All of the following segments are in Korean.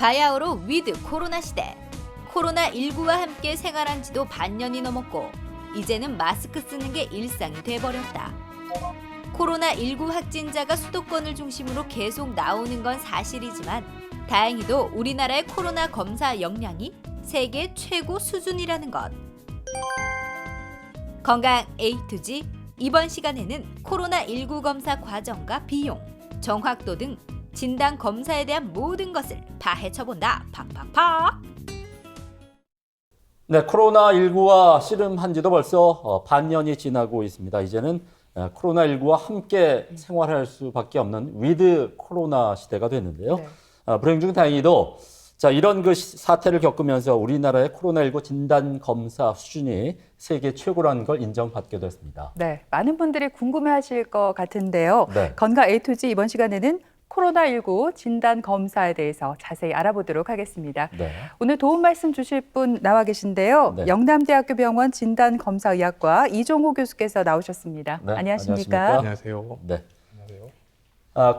바야흐로 위드 코로나 시대. 코로나19와 함께 생활한 지도 반년이 넘었고 이제는 마스크 쓰는 게 일상이 돼버렸다. 코로나19 확진자가 수도권을 중심으로 계속 나오는 건 사실이지만 다행히도 우리나라의 코로나 검사 역량이 세계 최고 수준이라는 것. 건강 A to G. 이번 시간에는 코로나19 검사 과정과 비용, 정확도 등 진단 검사에 대한 모든 것을 파헤쳐본다. 팍팍팍. 네, 코로나19와 씨름한 지도 벌써 반년이 지나고 있습니다. 이제는 코로나19와 함께 생활할 수밖에 없는 위드 코로나 시대가 됐는데요. 네. 불행 중 다행히도 이런 사태를 겪으면서 우리나라의 코로나19 진단 검사 수준이 세계 최고라는 걸 인정받게 됐습니다. 네, 많은 분들이 궁금해하실 것 같은데요. 네. 건강 A2G 이번 시간에는 코로나19 진단 검사에 대해서 자세히 알아보도록 하겠습니다. 네. 오늘 도움 말씀 주실 분 나와 계신데요. 네. 영남대학교 병원 진단검사의학과 이종호 교수께서 나오셨습니다. 네, 안녕하십니까? 안녕하세요. 네. 안녕하세요.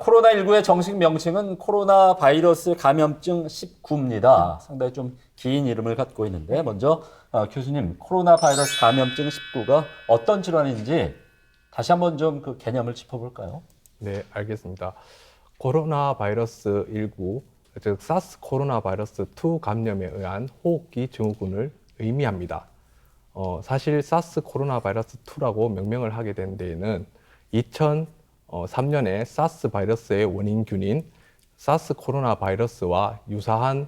코로나19의 정식 명칭은 코로나 바이러스 감염증 19입니다. 상당히 좀 긴 이름을 갖고 있는데 먼저 교수님, 코로나 바이러스 감염증 19가 어떤 질환인지 다시 한번 좀 그 개념을 짚어볼까요? 네, 알겠습니다. 코로나 바이러스 19, 즉 사스 코로나 바이러스 2 감염에 의한 호흡기 증후군을 의미합니다. 사실 사스 코로나 바이러스 2라고 명명을 하게 된 데에는 2003년에 사스 바이러스의 원인균인 사스 코로나 바이러스와 유사한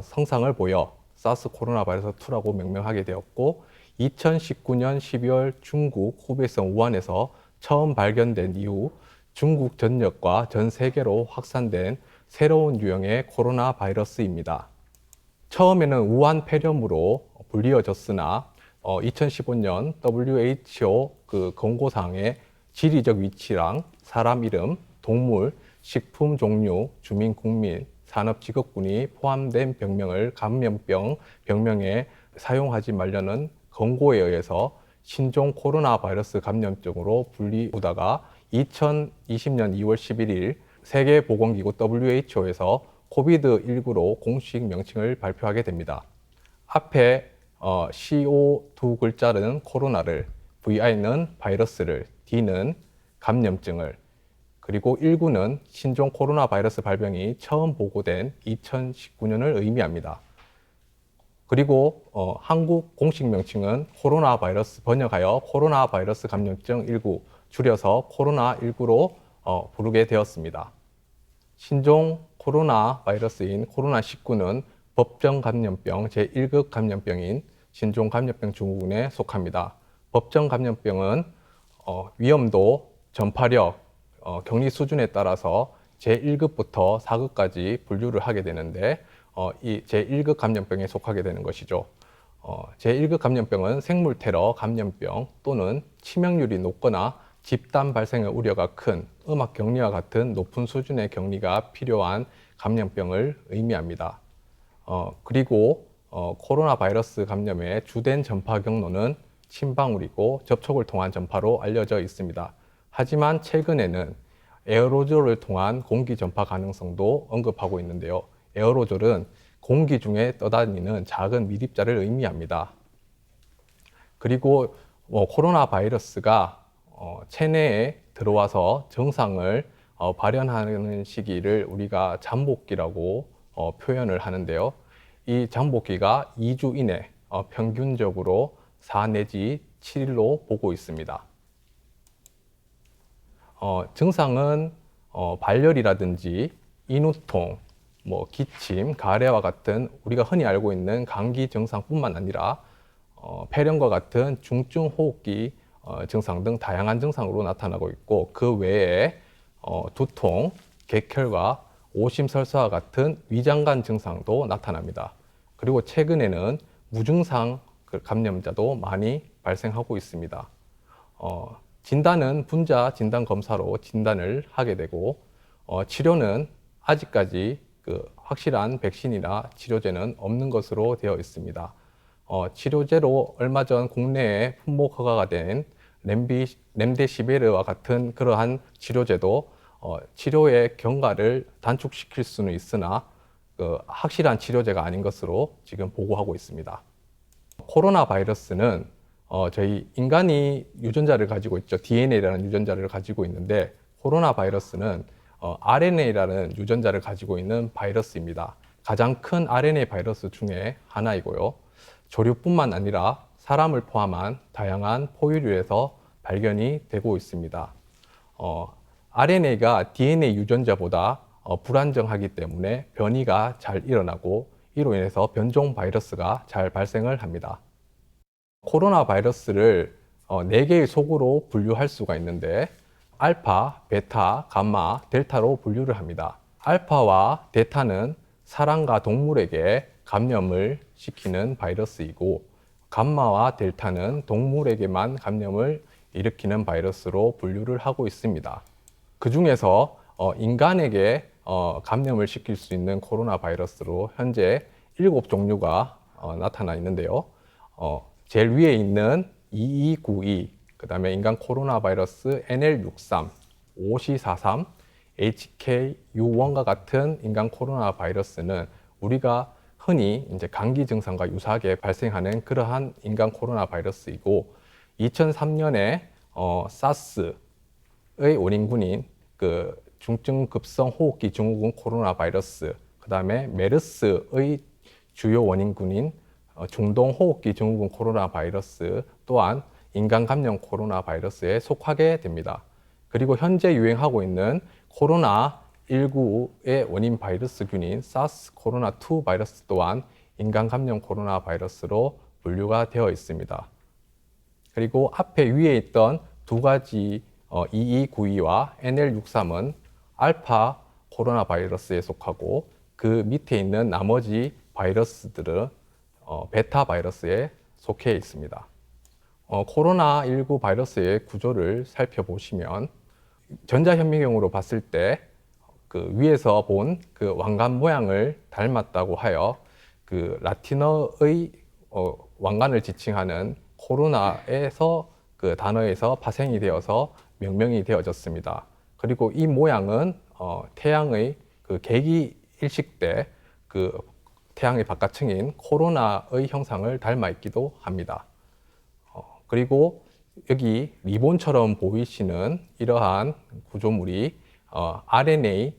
성상을 보여 사스 코로나 바이러스 2라고 명명하게 되었고 2019년 12월 중국 후베이성 우한에서 처음 발견된 이후 중국 전역과 전 세계로 확산된 새로운 유형의 코로나 바이러스입니다. 처음에는 우한 폐렴으로 불리워졌으나 2015년 WHO 권고사항에 지리적 위치랑 사람 이름, 동물, 식품 종류, 주민 국민, 산업 직업군이 포함된 병명을 감염병 병명에 사용하지 말라는 권고에 의해서 신종 코로나 바이러스 감염증으로 분리하다가 2020년 2월 11일 세계보건기구 WHO에서 코비드19로 공식 명칭을 발표하게 됩니다. 앞에 CO 두 글자는 코로나를, VI는 바이러스를, D는 감염증을, 그리고 19는 신종 코로나 바이러스 발병이 처음 보고된 2019년을 의미합니다. 그리고 한국 공식 명칭은 코로나 바이러스 번역하여 코로나 바이러스 감염증 19, 줄여서 코로나19로 부르게 되었습니다. 신종 코로나 바이러스인 코로나19는 법정 감염병 제1급 감염병인 신종 감염병 증후군에 속합니다. 법정 감염병은 위험도, 전파력, 격리 수준에 따라서 제1급부터 4급까지 분류를 하게 되는데 이 제1급 감염병에 속하게 되는 것이죠. 제1급 감염병은 생물 테러 감염병 또는 치명률이 높거나 집단 발생의 우려가 큰 음악 격리와 같은 높은 수준의 격리가 필요한 감염병을 의미합니다. 그리고 코로나 바이러스 감염의 주된 전파 경로는 침방울이고 접촉을 통한 전파로 알려져 있습니다. 하지만 최근에는 에어로졸을 통한 공기 전파 가능성도 언급하고 있는데요. 에어로졸은 공기 중에 떠다니는 작은 미립자를 의미합니다. 그리고 코로나 바이러스가 체내에 들어와서 증상을 발현하는 시기를 우리가 잠복기라고 표현을 하는데요. 이 잠복기가 2주 이내 평균적으로 4 내지 7일로 보고 있습니다. 증상은 발열이라든지 인후통, 기침, 가래와 같은 우리가 흔히 알고 있는 감기 증상뿐만 아니라 폐렴과 같은 중증 호흡기 증상 등 다양한 증상으로 나타나고 있고 그 외에 두통, 객혈과 오심설사와 같은 위장관 증상도 나타납니다. 그리고 최근에는 무증상 감염자도 많이 발생하고 있습니다. 진단은 분자 진단 검사로 진단을 하게 되고 치료는 아직까지 확실한 백신이나 치료제는 없는 것으로 되어 있습니다. 치료제로 얼마 전 국내에 품목 허가가 된 렘데시비르와 같은 그러한 치료제도 치료의 경과를 단축시킬 수는 있으나 확실한 치료제가 아닌 것으로 지금 보고하고 있습니다. 코로나 바이러스는 저희 인간이 유전자를 가지고 있죠. DNA라는 유전자를 가지고 있는데 코로나 바이러스는 RNA라는 유전자를 가지고 있는 바이러스입니다. 가장 큰 RNA 바이러스 중에 하나이고요. 조류뿐만 아니라 사람을 포함한 다양한 포유류에서 발견이 되고 있습니다. RNA가 DNA 유전자보다 불안정하기 때문에 변이가 잘 일어나고 이로 인해서 변종 바이러스가 잘 발생을 합니다. 코로나 바이러스를 4개의 속으로 분류할 수가 있는데 알파, 베타, 감마, 델타로 분류를 합니다. 알파와 베타는 사람과 동물에게 감염을 시키는 바이러스이고 감마와 델타는 동물에게만 감염을 일으키는 바이러스로 분류를 하고 있습니다. 그 중에서 인간에게 감염을 시킬 수 있는 코로나 바이러스로 현재 7종류가 나타나 있는데요. 제일 위에 있는 2292, 그 다음에 인간 코로나 바이러스 NL63, 5443, HKU1과 같은 인간 코로나 바이러스는 우리가 흔히 이제 감기 증상과 유사하게 발생하는 그러한 인간 코로나 바이러스이고 2003년에 사스의 원인군인 그 중증 급성 호흡기 증후군 코로나 바이러스, 그 다음에 메르스의 주요 원인군인 중동 호흡기 증후군 코로나 바이러스 또한 인간 감염 코로나 바이러스에 속하게 됩니다. 그리고 현재 유행하고 있는 코로나19의 원인 바이러스균인 사스 코로나2 바이러스 또한 인간 감염 코로나 바이러스로 분류가 되어 있습니다. 그리고 앞에 위에 있던 두 가지 2292와 NL63은 알파 코로나 바이러스에 속하고 그 밑에 있는 나머지 바이러스들은 베타 바이러스에 속해 있습니다. 코로나19 바이러스의 구조를 살펴보시면 전자현미경으로 봤을 때 그 위에서 본 그 왕관 모양을 닮았다고 하여 그 라틴어의 왕관을 지칭하는 코로나에서 그 단어에서 파생이 되어서 명명이 되어졌습니다. 그리고 이 모양은 태양의 그 개기 일식 때 그 태양의 바깥층인 코로나의 형상을 닮아 있기도 합니다. 그리고 여기 리본처럼 보이시는 이러한 구조물이 RNA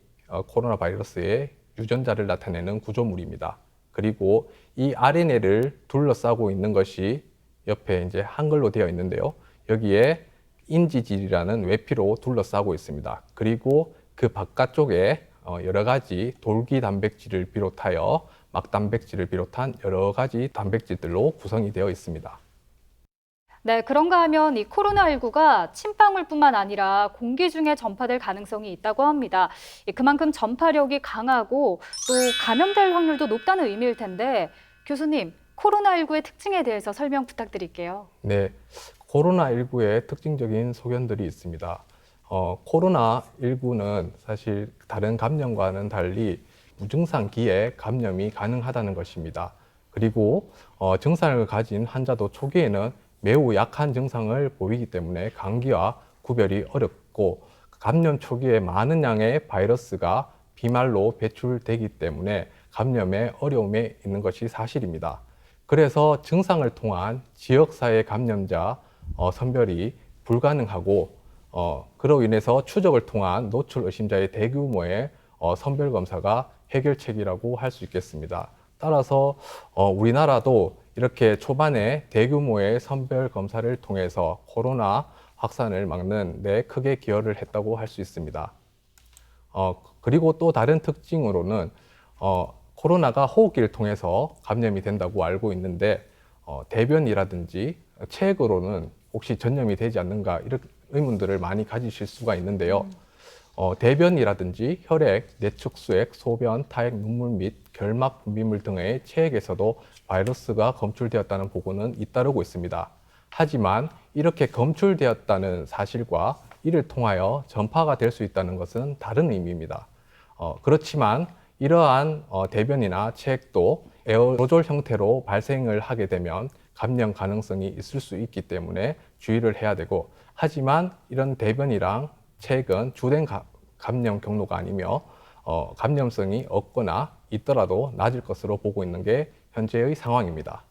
코로나 바이러스의 유전자를 나타내는 구조물입니다. 그리고 이 RNA를 둘러싸고 있는 것이 옆에 이제 한글로 되어 있는데요. 여기에 인지질이라는 외피로 둘러싸고 있습니다. 그리고 그 바깥쪽에 여러 가지 돌기 단백질을 비롯하여 막단백질을 비롯한 여러 가지 단백질들로 구성이 되어 있습니다. 네, 그런가 하면 이 코로나19가 침방울뿐만 아니라 공기 중에 전파될 가능성이 있다고 합니다. 그만큼 전파력이 강하고 또 감염될 확률도 높다는 의미일 텐데 교수님, 코로나19의 특징에 대해서 설명 부탁드릴게요. 네, 코로나19의 특징적인 소견들이 있습니다. 코로나19는 사실 다른 감염과는 달리 무증상기에 감염이 가능하다는 것입니다. 그리고 증상을 가진 환자도 초기에는 매우 약한 증상을 보이기 때문에 감기와 구별이 어렵고 감염 초기에 많은 양의 바이러스가 비말로 배출되기 때문에 감염에 어려움에 있는 것이 사실입니다. 그래서 증상을 통한 지역사회 감염자 선별이 불가능하고 그로 인해서 추적을 통한 노출 의심자의 대규모의 선별 검사가 해결책이라고 할 수 있겠습니다. 따라서 우리나라도 이렇게 초반에 대규모의 선별 검사를 통해서 코로나 확산을 막는 데 크게 기여를 했다고 할 수 있습니다. 그리고 또 다른 특징으로는 코로나가 호흡기를 통해서 감염이 된다고 알고 있는데 대변이라든지 체액으로는 혹시 전염이 되지 않는가 이런 의문들을 많이 가지실 수가 있는데요. 대변이라든지 혈액, 내축수액, 소변, 타액, 눈물 및 결막 분비물 등의 체액에서도 바이러스가 검출되었다는 보고는 잇따르고 있습니다. 하지만 이렇게 검출되었다는 사실과 이를 통하여 전파가 될 수 있다는 것은 다른 의미입니다. 그렇지만 이러한 대변이나 체액도 에어로졸 형태로 발생을 하게 되면 감염 가능성이 있을 수 있기 때문에 주의를 해야 되고, 하지만 이런 대변이랑 체액은 주된 감염 경로가 아니며 감염성이 없거나 있더라도 낮을 것으로 보고 있는 게 현재의 상황입니다.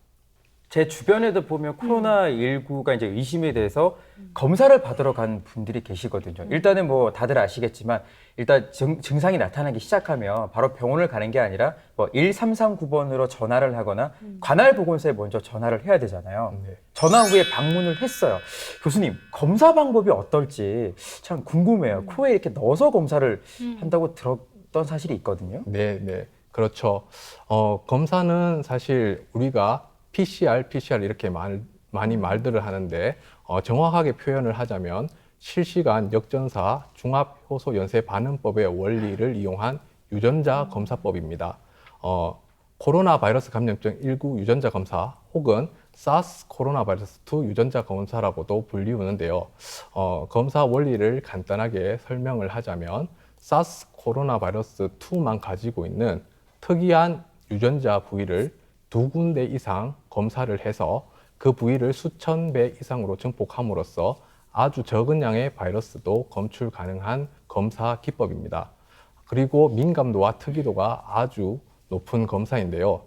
제 주변에도 보면 코로나19가 이제 의심이 돼서 검사를 받으러 간 분들이 계시거든요. 일단은 뭐 다들 아시겠지만 일단 증상이 나타나기 시작하면 바로 병원을 가는 게 아니라 뭐 1339번으로 전화를 하거나 관할 보건소에 먼저 전화를 해야 되잖아요. 네. 전화 후에 방문을 했어요. 교수님, 검사 방법이 어떨지 참 궁금해요. 코에 이렇게 넣어서 검사를 한다고 들었던 사실이 있거든요. 네, 네. 그렇죠. 검사는 사실 우리가 PCR 이렇게 많이 말들을 하는데 정확하게 표현을 하자면 실시간 역전사 종합효소연쇄반응법의 원리를 이용한 유전자 검사법입니다. 코로나 바이러스 감염증 19 유전자 검사 혹은 사스 코로나 바이러스 2 유전자 검사라고도 불리우는데요. 검사 원리를 간단하게 설명을 하자면 사스 코로나 바이러스 2만 가지고 있는 특이한 유전자 부위를 2군데 이상 검사를 해서 그 부위를 수천 배 이상으로 증폭함으로써 아주 적은 양의 바이러스도 검출 가능한 검사 기법입니다. 그리고 민감도와 특이도가 아주 높은 검사인데요.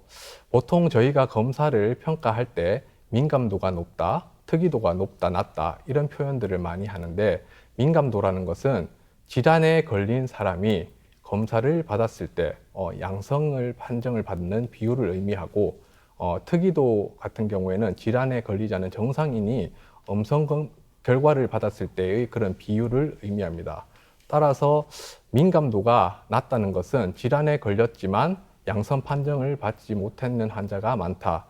보통 저희가 검사를 평가할 때 민감도가 높다, 특이도가 높다, 낮다 이런 표현들을 많이 하는데 민감도라는 것은 질환에 걸린 사람이 검사를 받았을 때 양성을 판정을 받는 비율을 의미하고 특이도 같은 경우에는 질환에 걸리지 않은 정상인이 음성 결과를 받았을 때의 그런 비율을 의미합니다. 따라서 민감도가 낮다는 것은 질환에 걸렸지만 양성 판정을 받지 못했는 환자가 많다.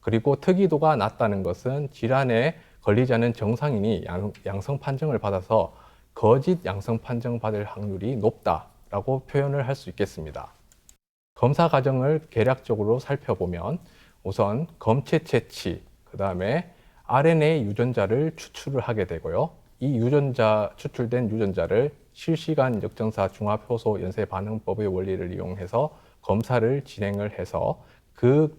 그리고 특이도가 낮다는 것은 질환에 걸리지 않은 정상인이 양성 판정을 받아서 거짓 양성 판정 받을 확률이 높다라고 표현을 할 수 있겠습니다. 검사 과정을 개략적으로 살펴보면 우선 검체 채취, 그 다음에 RNA 유전자를 추출을 하게 되고요. 이 추출된 유전자를 실시간 역전사 종합효소 연쇄 반응법의 원리를 이용해서 검사를 진행을 해서 그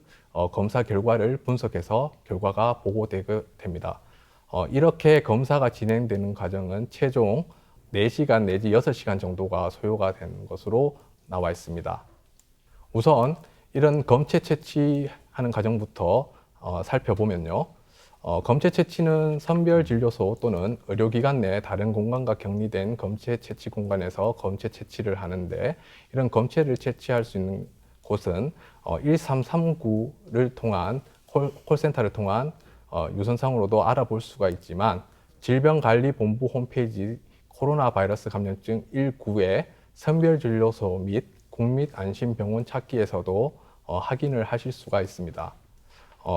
검사 결과를 분석해서 결과가 보고되게 됩니다. 이렇게 검사가 진행되는 과정은 최종 4시간 내지 6시간 정도가 소요가 되는 것으로 나와 있습니다. 우선 이런 검체 채취하는 과정부터 살펴보면요. 검체 채취는 선별진료소 또는 의료기관 내 다른 공간과 격리된 검체 채취 공간에서 검체 채취를 하는데 이런 검체를 채취할 수 있는 곳은 1339를 통한 콜센터를 통한 유선상으로도 알아볼 수가 있지만 질병관리본부 홈페이지 코로나 바이러스 감염증 19의 선별진료소 및 국민안심병원 찾기에서도 확인을 하실 수가 있습니다.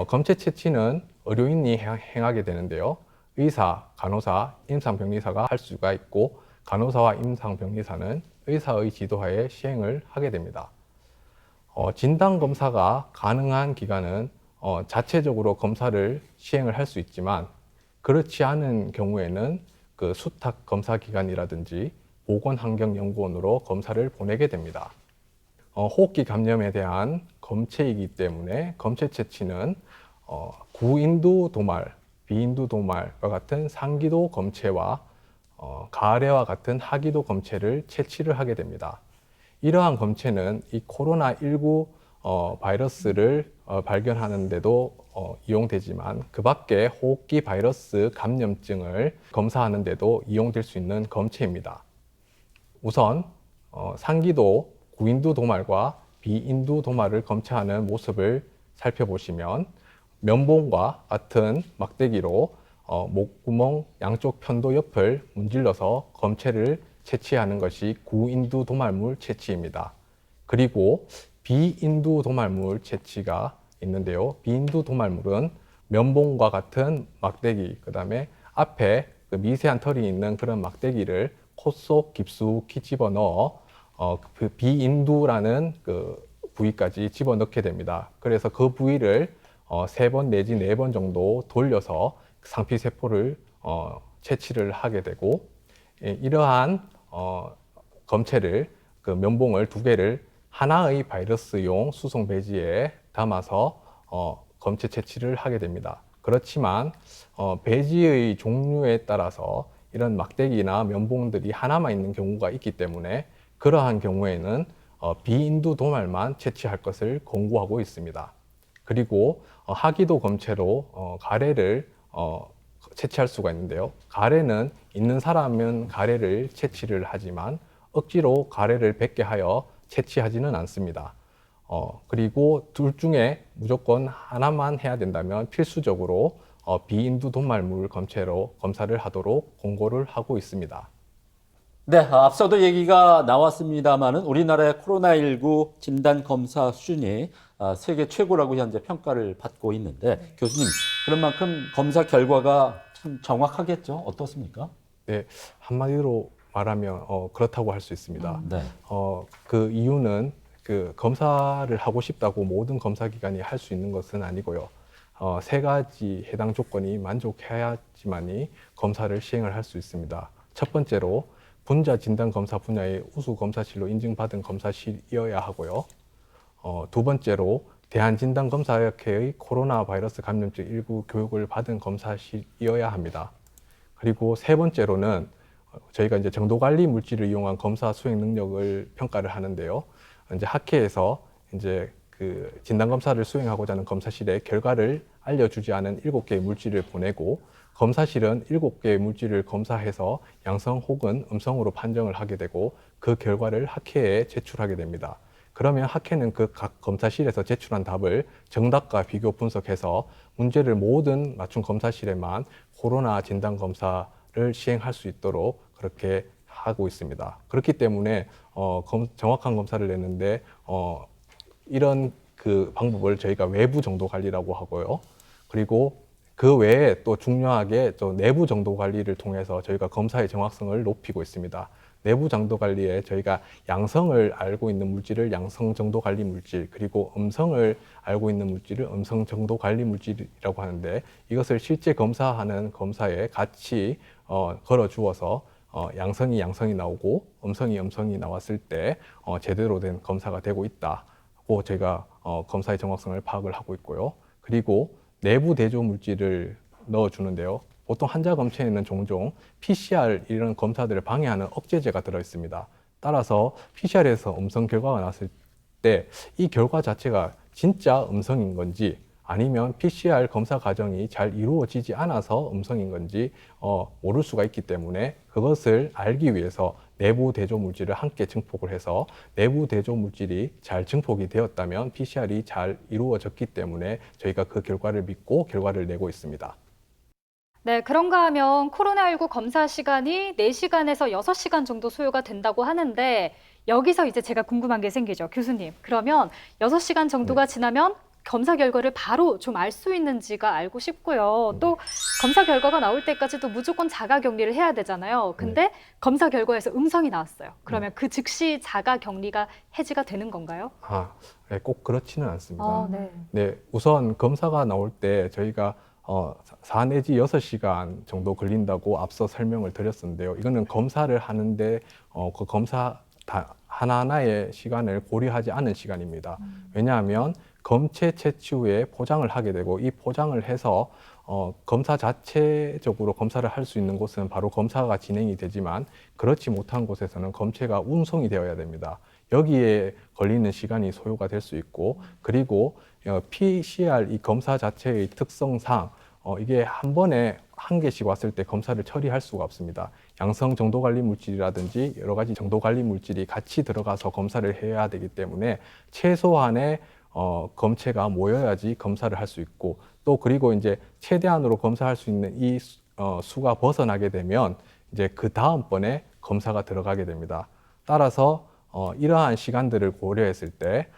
검체 채취는 의료인이 행하게 되는데요. 의사, 간호사, 임상병리사가 할 수가 있고 간호사와 임상병리사는 의사의 지도하에 시행을 하게 됩니다. 진단검사가 가능한 기관은 자체적으로 검사를 시행을 할 수 있지만 그렇지 않은 경우에는 그 수탁검사기관이라든지 보건환경연구원으로 검사를 보내게 됩니다. 호흡기 감염에 대한 검체이기 때문에 검체 채취는 구인두 도말, 비인두 도말과 같은 상기도 검체와 가래와 같은 하기도 검체를 채취를 하게 됩니다. 이러한 검체는 이 코로나19 바이러스를 발견하는 데도 이용되지만 그 밖에 호흡기 바이러스 감염증을 검사하는 데도 이용될 수 있는 검체입니다. 우선 상기도 구인두 도말과 비인두 도말을 검체하는 모습을 살펴보시면 면봉과 같은 막대기로 목구멍 양쪽 편도 옆을 문질러서 검체를 채취하는 것이 구인두 도말물 채취입니다. 그리고 비인두 도말물 채취가 있는데요. 비인두 도말물은 면봉과 같은 막대기, 그 다음에 앞에 그 미세한 털이 있는 그런 막대기를 코 속 깊숙이 집어넣어 그 비인두라는 그 부위까지 집어넣게 됩니다. 그래서 그 부위를 3번 내지 4번 정도 돌려서 상피세포를 채취를 하게 되고 이러한 검체를 그 면봉을 2개를 하나의 바이러스용 수송 배지에 담아서 검체 채취를 하게 됩니다. 그렇지만 배지의 종류에 따라서 이런 막대기나 면봉들이 하나만 있는 경우가 있기 때문에 그러한 경우에는 비인두 도말만 채취할 것을 권고하고 있습니다. 그리고 하기도 검체로 가래를 채취할 수가 있는데요. 가래는 있는 사람은 가래를 채취를 하지만 억지로 가래를 뱉게 하여 채취하지는 않습니다. 그리고 둘 중에 무조건 하나만 해야 된다면 필수적으로 비인두 도말물 검체로 검사를 하도록 권고를 하고 있습니다. 네, 앞서도 얘기가 나왔습니다마는 우리나라의 코로나19 진단 검사 수준이 세계 최고라고 현재 평가를 받고 있는데 교수님, 그런 만큼 검사 결과가 참 정확하겠죠? 어떻습니까? 네, 한마디로 말하면 그렇다고 할 수 있습니다. 네. 그 이유는 그 검사를 하고 싶다고 모든 검사 기관이 할 수 있는 것은 아니고요. 세 가지 해당 조건이 만족해야지만이 검사를 시행을 할 수 있습니다. 첫 번째로 분자 진단 검사 분야의 우수 검사실로 인증받은 검사실이어야 하고요. 두 번째로 대한진단검사학회의 코로나 바이러스 감염증 19 교육을 받은 검사실이어야 합니다. 그리고 세 번째로는 저희가 이제 정도관리 물질을 이용한 검사 수행 능력을 평가를 하는데요. 이제 학회에서 이제 그 진단검사를 수행하고자 하는 검사실에 결과를 알려주지 않은 7개의 물질을 보내고 검사실은 7개의 물질을 검사해서 양성 혹은 음성으로 판정을 하게 되고 그 결과를 학회에 제출하게 됩니다. 그러면 학회는 그 각 검사실에서 제출한 답을 정답과 비교 분석해서 문제를 모든 맞춤 검사실에만 코로나 진단 검사를 시행할 수 있도록 그렇게 하고 있습니다. 그렇기 때문에 정확한 검사를 내는데 이런 그 방법을 저희가 외부 정도 관리라고 하고요. 그리고 그 외에 또 중요하게 또 내부 정도 관리를 통해서 저희가 검사의 정확성을 높이고 있습니다. 내부 정도 관리에 저희가 양성을 알고 있는 물질을 양성 정도 관리 물질, 그리고 음성을 알고 있는 물질을 음성 정도 관리 물질이라고 하는데 이것을 실제 검사하는 검사에 같이 걸어 주어서 양성이 나오고 음성이 나왔을 때 제대로 된 검사가 되고 있다고 저희가 검사의 정확성을 파악을 하고 있고요. 그리고 내부 대조 물질을 넣어주는데요. 보통 환자 검체에는 종종 PCR 이런 검사들을 방해하는 억제제가 들어 있습니다. 따라서 PCR에서 음성 결과가 나왔을 때 이 결과 자체가 진짜 음성인 건지 아니면 PCR 검사 과정이 잘 이루어지지 않아서 음성인 건지 모를 수가 있기 때문에 그것을 알기 위해서 내부 대조 물질을 함께 증폭을 해서 내부 대조 물질이 잘 증폭이 되었다면 PCR이 잘 이루어졌기 때문에 저희가 그 결과를 믿고 결과를 내고 있습니다. 네, 그런가 하면 코로나19 검사 시간이 4시간에서 6시간 정도 소요가 된다고 하는데 여기서 이제 제가 궁금한 게 생기죠. 교수님, 그러면 6시간 정도가 지나면 검사 결과를 바로 좀 알 수 있는지가 알고 싶고요. 또 검사 결과가 나올 때까지도 무조건 자가 격리를 해야 되잖아요. 근데 검사 결과에서 음성이 나왔어요. 그러면 그 즉시 자가 격리가 해지가 되는 건가요? 네, 꼭 그렇지는 않습니다. 네. 네, 우선 검사가 나올 때 저희가 4 내지 6시간 정도 걸린다고 앞서 설명을 드렸었는데요. 이거는 검사를 하는데 그 검사 하나하나의 시간을 고려하지 않은 시간입니다. 왜냐하면 검체 채취 후에 포장을 하게 되고 이 포장을 해서 검사 자체적으로 검사를 할 수 있는 곳은 바로 검사가 진행이 되지만 그렇지 못한 곳에서는 검체가 운송이 되어야 됩니다. 여기에 걸리는 시간이 소요가 될 수 있고 그리고 PCR 이 검사 자체의 특성상 이게 한 번에 한 개씩 왔을 때 검사를 처리할 수가 없습니다. 양성 정도 관리 물질이라든지 여러 가지 정도 관리 물질이 같이 들어가서 검사를 해야 되기 때문에 최소한의 검체가 모여야지 검사를 할 수 있고 또 그리고 이제 최대한으로 검사할 수 있는 이 수가 벗어나게 되면 이제 그 다음번에 검사가 들어가게 됩니다. 따라서 이러한 시간들을 고려했을 때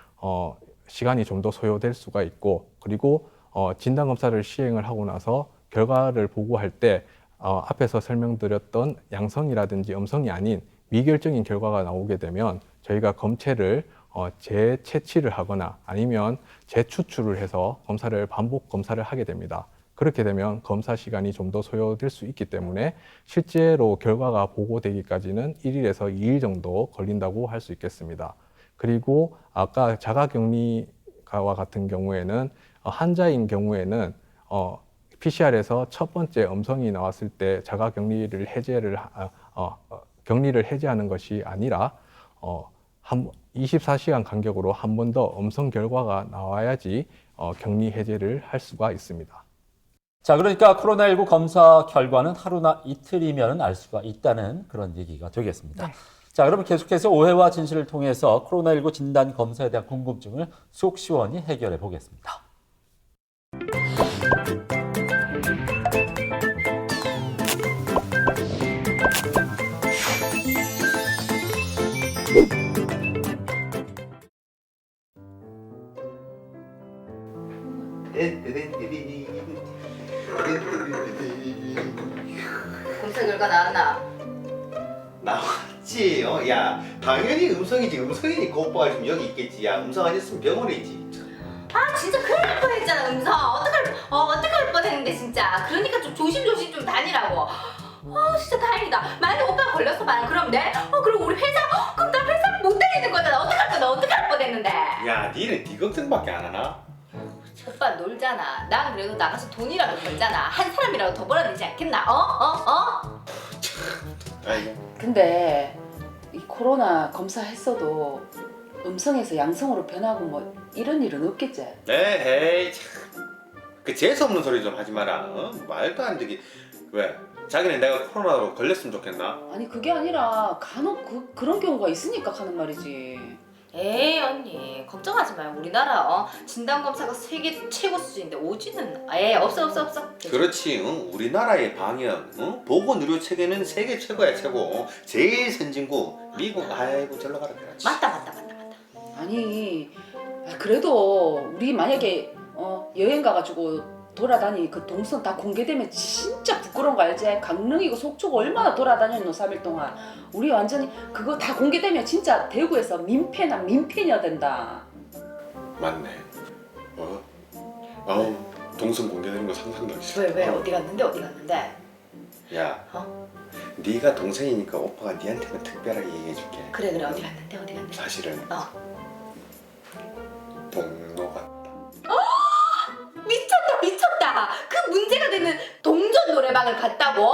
시간이 좀 더 소요될 수가 있고 그리고 진단 검사를 시행을 하고 나서 결과를 보고할 때 앞에서 설명드렸던 양성이라든지 음성이 아닌 미결정인 결과가 나오게 되면 저희가 검체를 재채취를 하거나 아니면 재추출을 해서 반복 검사를 하게 됩니다. 그렇게 되면 검사 시간이 좀 더 소요될 수 있기 때문에 실제로 결과가 보고되기까지는 1일에서 2일 정도 걸린다고 할 수 있겠습니다. 그리고 아까 자가격리와 같은 경우에는 환자인 경우에는 PCR에서 첫 번째 음성이 나왔을 때 자가격리를 격리를 해제하는 것이 아니라 한 24시간 간격으로 한 번 더 음성 결과가 나와야지 격리 해제를 할 수가 있습니다. 자, 그러니까 코로나19 검사 결과는 하루나 이틀이면 알 수가 있다는 그런 얘기가 되겠습니다. 네. 자, 그러면 계속해서 오해와 진실을 통해서 코로나19 진단 검사에 대한 궁금증을 속 시원히 해결해 보겠습니다. 검사 결과 나왔나? 나왔지. 야, 당연히 음성이지. 음성이니까 오빠가 지금 여기 있겠지. 야, 음성 아니었으면 병원에 있지. 아 진짜 큰일 날 뻔했잖아 음성. 어떡할 뻔했는데 진짜. 그러니까 좀 조심조심 좀 다니라고. 진짜 다행이다. 만약에 오빠가 걸렸어봐. 그럼 내? 그럼 우리 회사? 그럼 나 회사 못 다니는 거잖아. 어떡할 뻔했는데. 야, 니는 네 걱정밖에 안 하나? 오빠 놀잖아. 난 그래도 나가서 돈이라도 벌잖아. 한 사람이라도 더 벌어야 되지 않겠나? 아이고. 근데 이 코로나 검사했어도 음성에서 양성으로 변하고 뭐 이런 일은 없겠지? 에이, 참. 그 재수없는 소리 좀 하지 마라. 말도 안 되게. 왜? 자기는 내가 코로나로 걸렸으면 좋겠나? 아니 그게 아니라 간혹 그런 경우가 있으니까 하는 말이지. 에이 언니 걱정하지 마요. 우리나라 진단검사가 세계 최고 수준인데 오지는 없어. 그렇지. 우리나라의 방역, 보건 의료 체계는 세계 최고야, 최고. 제일 선진국. 미국, 아이고, 절로 가라. 그렇지. 맞다. 아니 그래도 우리 만약에 여행 가가지고 돌아다니 그 동선 다 공개되면 진짜 부끄러운 거 알지? 강릉이고 속초고 얼마나 돌아다녔노 3일 동안. 우리 완전히 그거 다 공개되면 진짜 대구에서 민폐냐 된다. 맞네. 아우, 동선 공개되는 거 상상도 하기 싫어. 왜 어디 갔는데? 야, 네가 동생이니까 오빠가 네한테는 특별하게 얘기해줄게. 그래 어디 갔는데? 사실은 동로 갔다. 미쳤다. 그 문제가 되는 동전 노래방을 갔다고?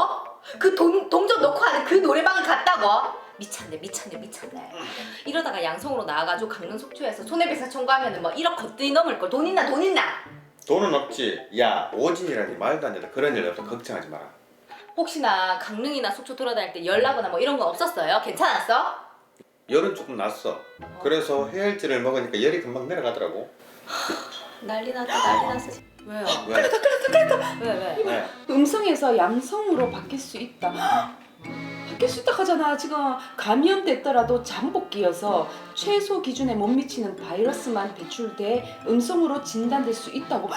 그 동전 넣고 하는 그 노래방을 갔다고? 미쳤네. 이러다가 양성으로 나와가지고 강릉 속초에서 손해배상 청구하면은 뭐 1억 거뜬히 넘을 걸. 돈 있나? 돈은 없지. 야, 오진이라니 말도 안 된다. 그런 일 없어. 걱정하지 마라. 혹시나 강릉이나 속초 돌아다닐 때 연락거나 뭐 이런 건 없었어요? 괜찮았어? 열은 조금 났어. 그래서 해열제를 먹으니까 열이 금방 내려가더라고. 난리 났어. 왜요? 왜? 왜? 음성에서 양성으로 바뀔 수 있다. 바뀔 수 있다 하잖아. 지금 감염됐더라도 잠복기여서 최소 기준에 못 미치는 바이러스만 배출돼 음성으로 진단될 수 있다고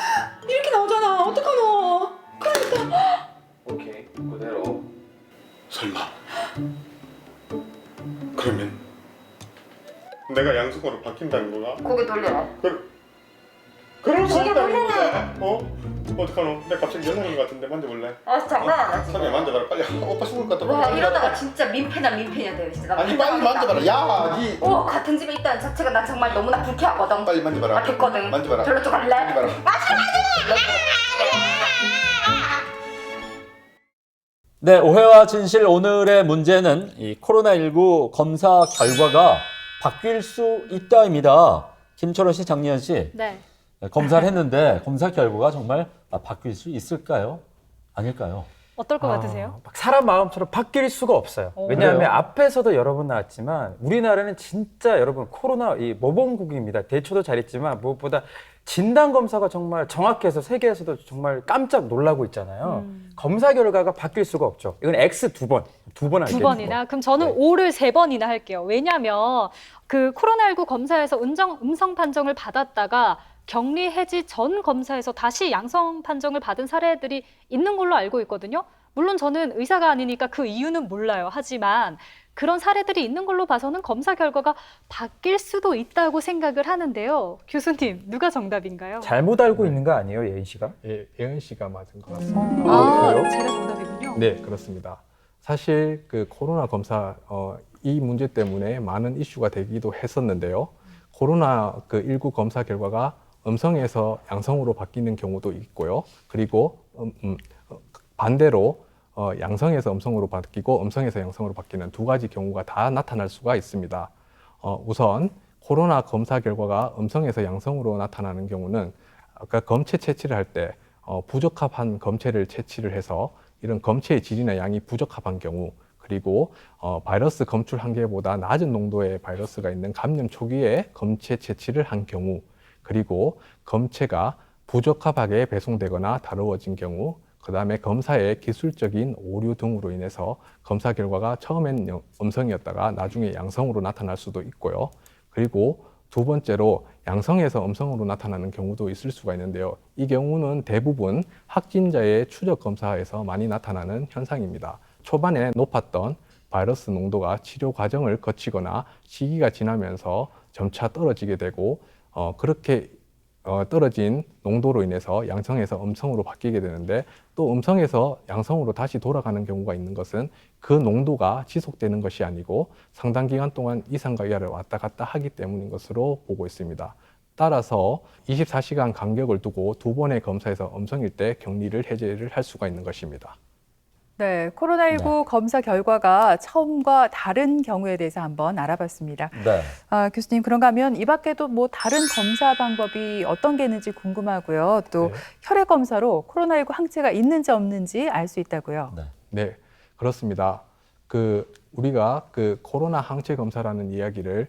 이렇게 나오잖아. 어떡하노? 그러니까 오케이, 그대로. 설마 그러면 내가 양성으로 바뀐다는 거야? 고개 돌려라. 그럴 수 있다는 거야. 어떡하노? 내가 갑자기 연하는 것 같은데 만져볼래? 장난 안 하지. 선생님 만져봐라 빨리. 오빠 죽을 것 같다. 와 이러다가 진짜 민폐냐 돼요 진짜. 나 아니 빨리 만져봐라. 야, 니 같은 집에 있다는 자체가 나 정말 너무나 불쾌하거든. 빨리 만져봐라. 됐거든. 만져봐라. 별로 좀 갈래? 만져봐라. 네, 오해와 진실 오늘의 문제는 이 코로나19 검사 결과가 바뀔 수 있다입니다. 김철원 씨, 장리현 씨, 네. 검사를 했는데 검사 결과가 정말 바뀔 수 있을까요? 아닐까요? 어떨 것 같으세요? 막 사람 마음처럼 바뀔 수가 없어요. 왜냐하면 그래요? 앞에서도 여러 번 나왔지만 우리나라는 진짜 여러분 코로나 이 모범국입니다. 대처도 잘했지만 무엇보다 진단 검사가 정말 정확해서 세계에서도 정말 깜짝 놀라고 있잖아요. 검사 결과가 바뀔 수가 없죠. 이건 X 두 번 할게요. 두 번이나? 그럼 저는 네. O를 세 번이나 할게요. 왜냐하면 그 코로나19 검사에서 음성 판정을 받았다가 격리 해지 전 검사에서 다시 양성 판정을 받은 사례들이 있는 걸로 알고 있거든요. 물론 저는 의사가 아니니까 그 이유는 몰라요. 하지만 그런 사례들이 있는 걸로 봐서는 검사 결과가 바뀔 수도 있다고 생각을 하는데요. 교수님, 누가 정답인가요? 잘못 알고 있는 거 아니에요, 예인 씨가? 예, 예은 씨가 맞은 것 같습니다. 그래요? 제가 정답이군요. 네, 그렇습니다. 사실 그 코로나 검사 이 문제 때문에 많은 이슈가 되기도 했었는데요. 코로나 그 19 검사 결과가 음성에서 양성으로 바뀌는 경우도 있고요. 그리고 반대로 양성에서 음성으로 바뀌고 음성에서 양성으로 바뀌는 두 가지 경우가 다 나타날 수가 있습니다. 우선 코로나 검사 결과가 음성에서 양성으로 나타나는 경우는 아까 검체 채취를 할 때 부적합한 검체를 채취를 해서 이런 검체의 질이나 양이 부적합한 경우, 그리고 바이러스 검출 한계보다 낮은 농도의 바이러스가 있는 감염 초기에 검체 채취를 한 경우, 그리고 검체가 부적합하게 배송되거나 다루어진 경우, 그 다음에 검사의 기술적인 오류 등으로 인해서 검사 결과가 처음엔 음성이었다가 나중에 양성으로 나타날 수도 있고요. 그리고 두 번째로 양성에서 음성으로 나타나는 경우도 있을 수가 있는데요. 이 경우는 대부분 확진자의 추적 검사에서 많이 나타나는 현상입니다. 초반에 높았던 바이러스 농도가 치료 과정을 거치거나 시기가 지나면서 점차 떨어지게 되고 그렇게 떨어진 농도로 인해서 양성에서 음성으로 바뀌게 되는데, 또 음성에서 양성으로 다시 돌아가는 경우가 있는 것은 그 농도가 지속되는 것이 아니고 상당 기간 동안 이상과 이하를 왔다 갔다 하기 때문인 것으로 보고 있습니다. 따라서 24시간 간격을 두고 두 번의 검사에서 음성일 때 격리를 해제를 할 수가 있는 것입니다. 네, 코로나19 검사 결과가 처음과 다른 경우에 대해서 한번 알아봤습니다. 네. 교수님, 그런가 하면 이 밖에도 뭐 다른 검사 방법이 어떤 게 있는지 궁금하고요. 또 네. 혈액 검사로 코로나19 항체가 있는지 없는지 알 수 있다고요. 네. 네, 그렇습니다. 우리가 코로나 항체 검사라는 이야기를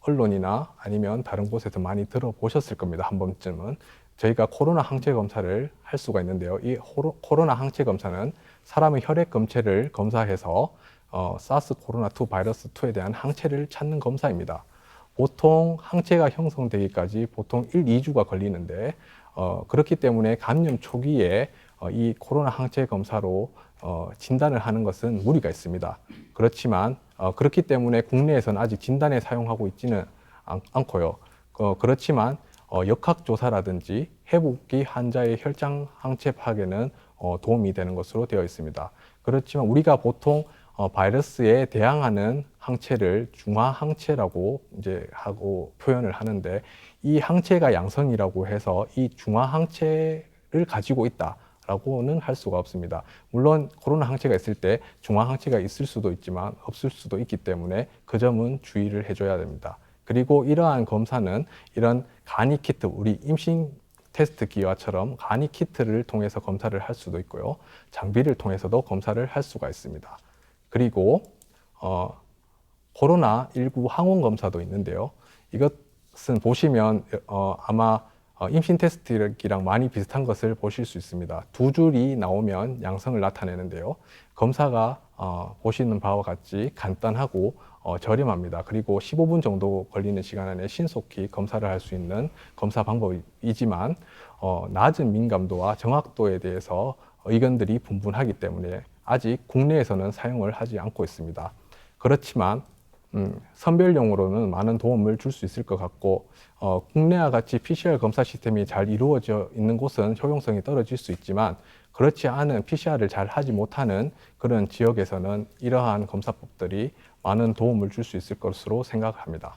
언론이나 아니면 다른 곳에서 많이 들어보셨을 겁니다. 한 번쯤은. 저희가 코로나 항체 검사를 할 수가 있는데요. 이 코로나 항체 검사는 사람의 혈액 검체를 검사해서 사스 코로나2 바이러스 2에 대한 항체를 찾는 검사입니다. 보통 항체가 형성되기까지 보통 1-2주가 걸리는데 그렇기 때문에 감염 초기에 이 코로나 항체 검사로 진단을 하는 것은 무리가 있습니다. 그렇지만 그렇기 때문에 국내에서는 아직 진단에 사용하고 있지는 않고요. 그렇지만 역학조사라든지 회복기 환자의 혈장 항체 파악에는 도움이 되는 것으로 되어 있습니다. 그렇지만 우리가 보통 바이러스에 대항하는 항체를 중화 항체라고 이제 하고 표현을 하는데, 이 항체가 양성이라고 해서 이 중화 항체를 가지고 있다라고는 할 수가 없습니다. 물론 코로나 항체가 있을 때 중화 항체가 있을 수도 있지만 없을 수도 있기 때문에 그 점은 주의를 해줘야 됩니다. 그리고 이러한 검사는 이런 간이 키트, 우리 임신 테스트 기와처럼 간이 키트를 통해서 검사를 할 수도 있고요. 장비를 통해서도 검사를 할 수가 있습니다. 그리고 코로나19 항원 검사도 있는데요. 이것은 보시면 아마 임신 테스트기랑 많이 비슷한 것을 보실 수 있습니다. 두 줄이 나오면 양성을 나타내는데요. 검사가 보시는 바와 같이 간단하고 저렴합니다. 그리고 15분 정도 걸리는 시간 안에 신속히 검사를 할 수 있는 검사 방법이지만 낮은 민감도와 정확도에 대해서 의견들이 분분하기 때문에 아직 국내에서는 사용을 하지 않고 있습니다. 그렇지만 선별용으로는 많은 도움을 줄 수 있을 것 같고 국내와 같이 PCR 검사 시스템이 잘 이루어져 있는 곳은 효용성이 떨어질 수 있지만 그렇지 않은 PCR을 잘 하지 못하는 그런 지역에서는 이러한 검사법들이 많은 도움을 줄 수 있을 것으로 생각합니다.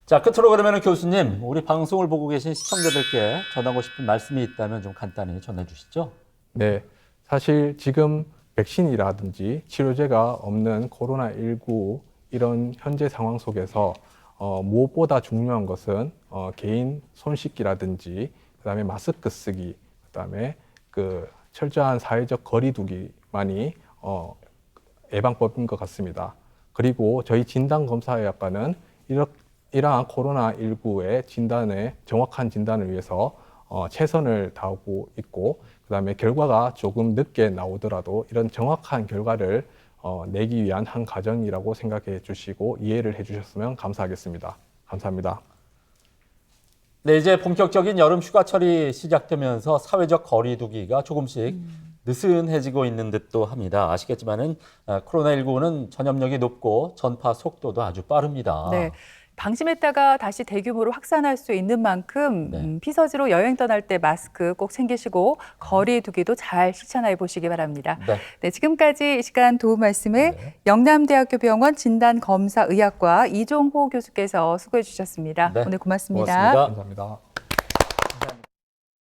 자, 끝으로 그러면 교수님, 우리 방송을 보고 계신 시청자들께 전하고 싶은 말씀이 있다면 좀 간단히 전해 주시죠. 네, 사실 지금 백신이라든지 치료제가 없는 코로나19 이런 현재 상황 속에서 무엇보다 중요한 것은 개인 손 씻기라든지 그다음에 마스크 쓰기, 그다음에 철저한 사회적 거리 두기만이 예방법인 것 같습니다. 그리고 저희 진단검사의학과는 이러한 코로나19의 정확한 진단을 위해서 최선을 다하고 있고, 그다음에 결과가 조금 늦게 나오더라도 이런 정확한 결과를 내기 위한 한 과정이라고 생각해 주시고 이해를 해 주셨으면 감사하겠습니다. 감사합니다. 네, 이제 본격적인 여름 휴가철이 시작되면서 사회적 거리 두기가 조금씩 느슨해지고 있는 듯도 합니다. 아시겠지만은 코로나19는 전염력이 높고 전파 속도도 아주 빠릅니다. 네. 방심했다가 다시 대규모로 확산할 수 있는 만큼 네. 피서지로 여행 떠날 때 마스크 꼭 챙기시고 거리 두기도 잘 실천해 보시기 바랍니다. 네. 네, 지금까지 이 시간 도움 말씀을 영남대학교 병원 진단검사의학과 이종호 교수께서 수고해 주셨습니다. 네. 오늘 고맙습니다. 고맙습니다. 감사합니다.